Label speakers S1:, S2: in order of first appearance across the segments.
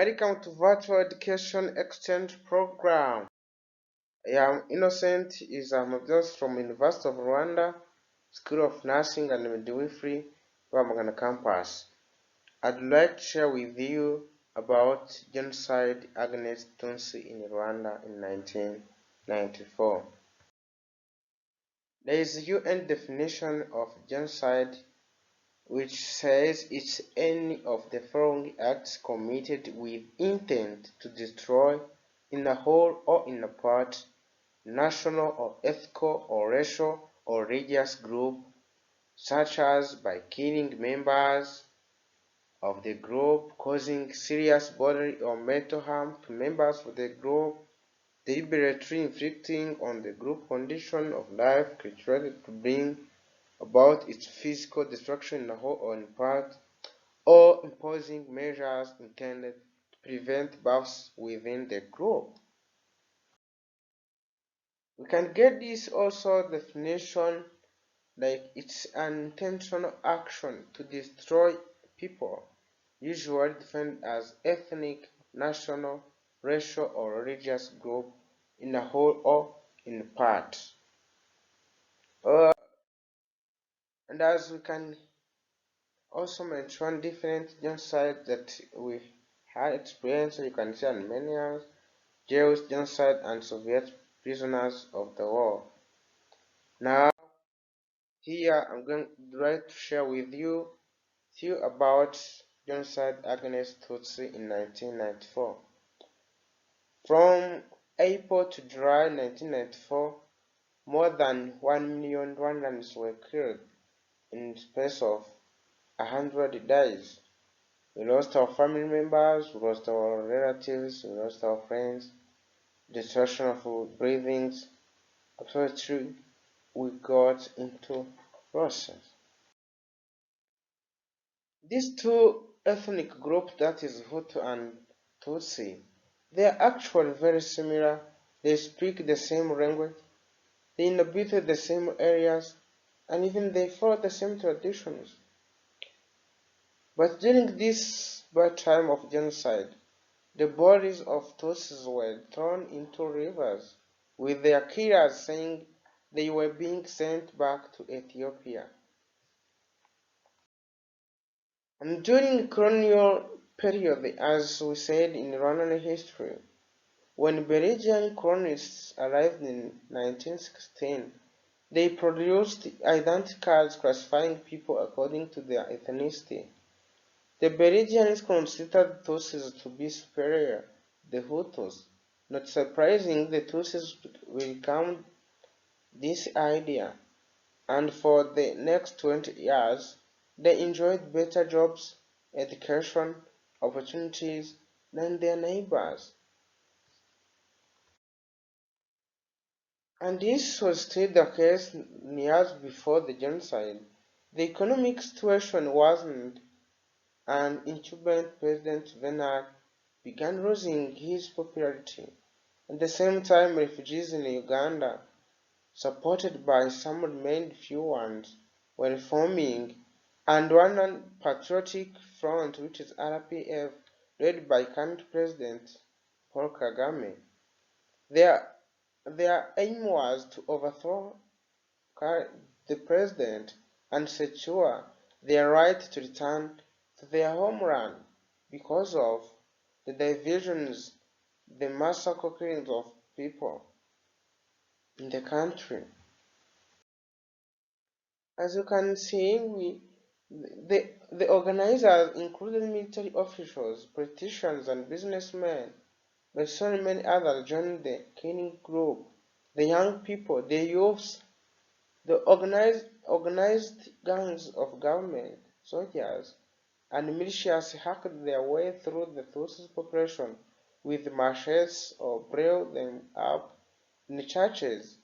S1: Welcome to Virtual Education Exchange Program. I am Innocent. I'm just from University of Rwanda, School of Nursing and Midwifery, Rwamagana campus. I'd like to share with you about genocide against Tutsi in Rwanda in 1994. There is a UN definition of genocide which says it's any of the following acts committed with intent to destroy, in a whole or in a part, national or ethnic or racial or religious group, such as by killing members of the group, causing serious bodily or mental harm to members of the group, deliberately inflicting on the group condition of life calculated to bring about its physical destruction in whole or in part, or imposing measures intended to prevent births within the group. We can get this also definition like it's an intentional action to destroy people, usually defined as ethnic, national, racial, or religious group in a whole or in part. And as we can also mention different genocides that we had experienced, you can see Armenians, Jews genocide, and Soviet prisoners of the war. Now, here I'm going to try to share with you few about genocide against Tutsi in 1994. From April to July 1994, more than 1 million Rwandans were killed in the space of 100 days. We lost our family members, we lost our relatives, we lost our friends, destruction of breathings. Absolutely, we got into process. These two ethnic groups, that is Hutu and Tutsi, they are actually very similar. They speak the same language, they inhabited the same areas, and even they follow the same traditions. But during this bad time of genocide, the bodies of Tutsis were thrown into rivers, with their killers saying they were being sent back to Ethiopia. And during colonial period, as we said in Rwandan history, when Belgian colonists arrived in 1916, they produced identity cards classifying people according to their ethnicity. The Belgians considered Tutsis to be superior to the Hutus. Not surprising, the Tutsis welcomed this idea, and for the next 20 years, they enjoyed better jobs, education, opportunities than their neighbors. And this was still the case years before the genocide. The economic situation worsened, and incumbent President Venard began losing his popularity. At the same time, refugees in Uganda, supported by some remained few ones, were forming, and Rwandan Patriotic Front, which is RPF, led by current President Paul Kagame. Their, their aim was to overthrow the president and secure their right to return to their homeland because of the divisions, the massacre killings of people in the country. As you can see, the organizers included military officials, politicians, and businessmen, but so many others joined the killing group. The young people, the youths, the organized gangs of government, soldiers, and militias hacked their way through the Tutsi population with machetes or blew them up in churches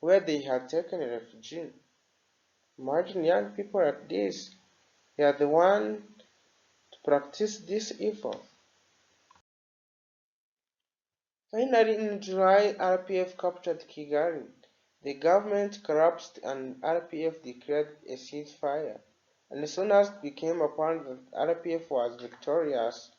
S1: where they had taken refuge. Imagine young people like this, they are the ones to practice this evil. Finally, in July, RPF captured Kigali. The government collapsed and RPF declared a ceasefire. And as soon as it became apparent that RPF was victorious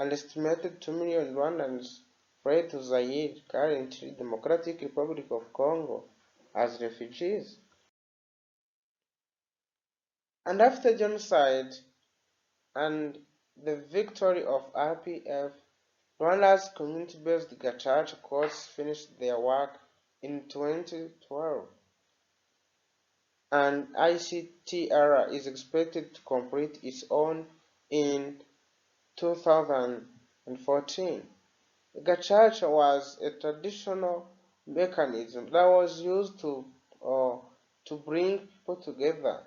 S1: an estimated 2 million Rwandans fled to Zaire, currently Democratic Republic of Congo, as refugees. And after genocide and the victory of RPF, Rwanda's community-based Gacaca courts finished their work in 2012, and ICTR is expected to complete its own in 2014. Gacaca was a traditional mechanism that was used to bring people together,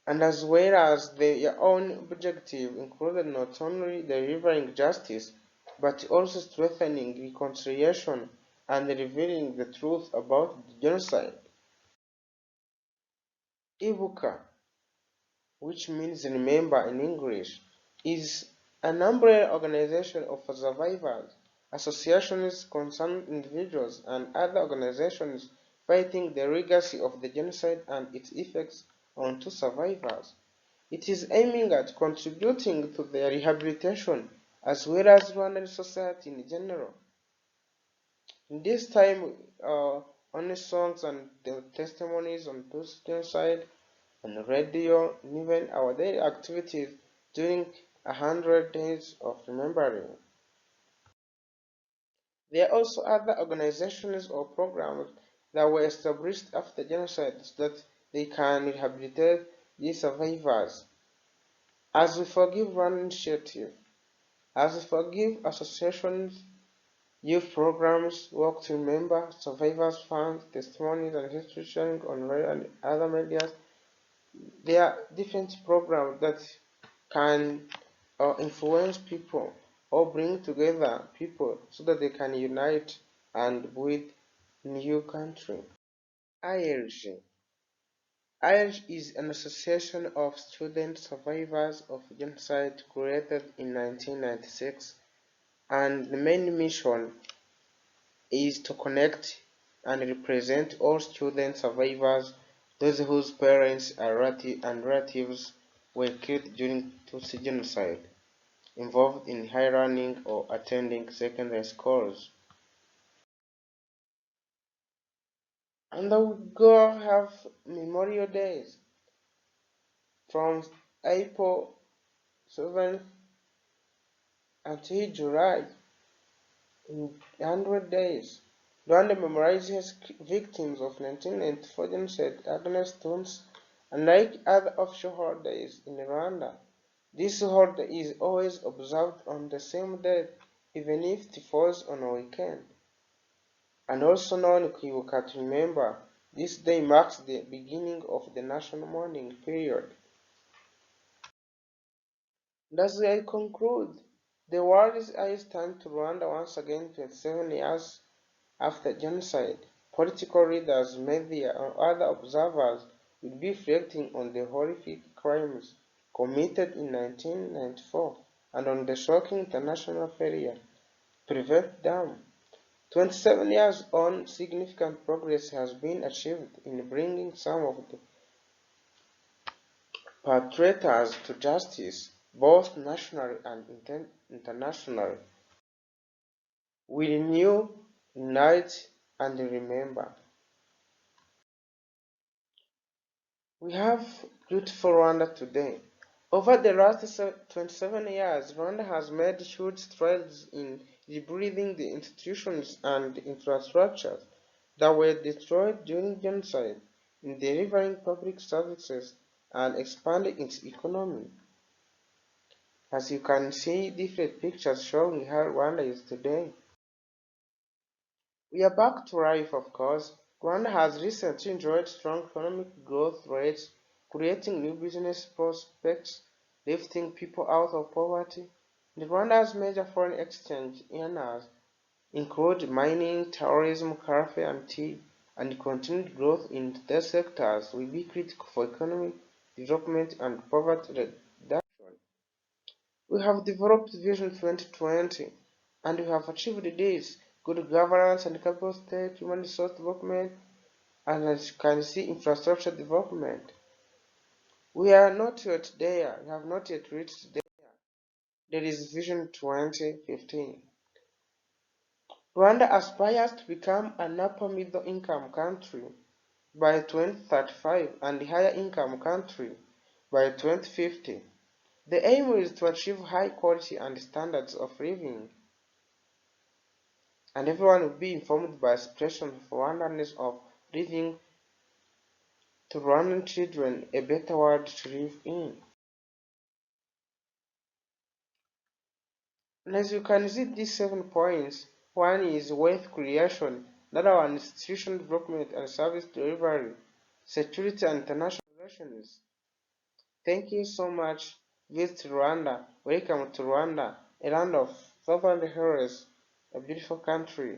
S1: and as well as their own objective included not only delivering justice, but also strengthening reconciliation and revealing the truth about the genocide. Ibuka, which means remember in English, is an umbrella organization of survivors, associations, concerned individuals, and other organizations fighting the legacy of the genocide and its effects onto survivors. It is aiming at contributing to their rehabilitation as well as Rwandan society in general. In this time, only songs and the testimonies on Tutsi genocide on radio, and even our daily activities during 100 days of remembering. There are also other organizations or programs that were established after genocide so that they can rehabilitate these survivors. As we forgive Rwanda initiative, as we forgive associations, youth programs, work to remember, survivors funds, testimonies and history sharing on radio and other media, there are different programs that can influence people or bring together people so that they can unite and build new country. ILG. ILG is an association of student survivors of genocide created in 1996, and the main mission is to connect and represent all student survivors, those whose parents and relatives were killed during Tutsi genocide, involved in high learning or attending secondary schools. And then we go have Memorial Days from April 7th until July in 100 days. Rwanda memorializes victims of 1994 genocide against Tutsis. Unlike other official holidays in Rwanda, this holiday is always observed on the same day, even if it falls on a weekend. And also known Kwibuka to remember, this day marks the beginning of the national mourning period. And as I conclude, the world's eyes turn to Rwanda once again 27 years after genocide. Political leaders, media, and other observers will be reflecting on the horrific crimes committed in 1994 and on the shocking international failure to prevent them. 27 years on, significant progress has been achieved in bringing some of the perpetrators to justice, both nationally and internationally. We renew, unite, and remember. We have beautiful Rwanda today. Over the last 27 years, Rwanda has made huge strides in rebuilding the institutions and infrastructures that were destroyed during genocide, in delivering public services, and expanding its economy. As you can see, different pictures showing how Rwanda is today. We are back to life, of course. Rwanda has recently enjoyed strong economic growth rates, creating new business prospects, lifting people out of poverty. And Rwanda's major foreign exchange earners include mining, tourism, coffee, and tea, and continued growth in these sectors will be critical for economic development and poverty reduction. We have developed Vision 2020, and we have achieved this: good governance and capable state, human resource development, and as you can see, infrastructure development. We are not yet there. We have not yet reached there. There is Vision 2015. Rwanda aspires to become an upper middle income country by 2035 and a higher income country by 2050. The aim is to achieve high quality and standards of living, and everyone will be informed by aspiration for Rwandans of leaving to Rwandan children a better world to live in. And as you can see, these 7 points, one is wealth creation, another one is institution development and service delivery, security and international relations. Thank you so much. Visit Rwanda. Welcome to Rwanda, a land of fervent heroes, a beautiful country.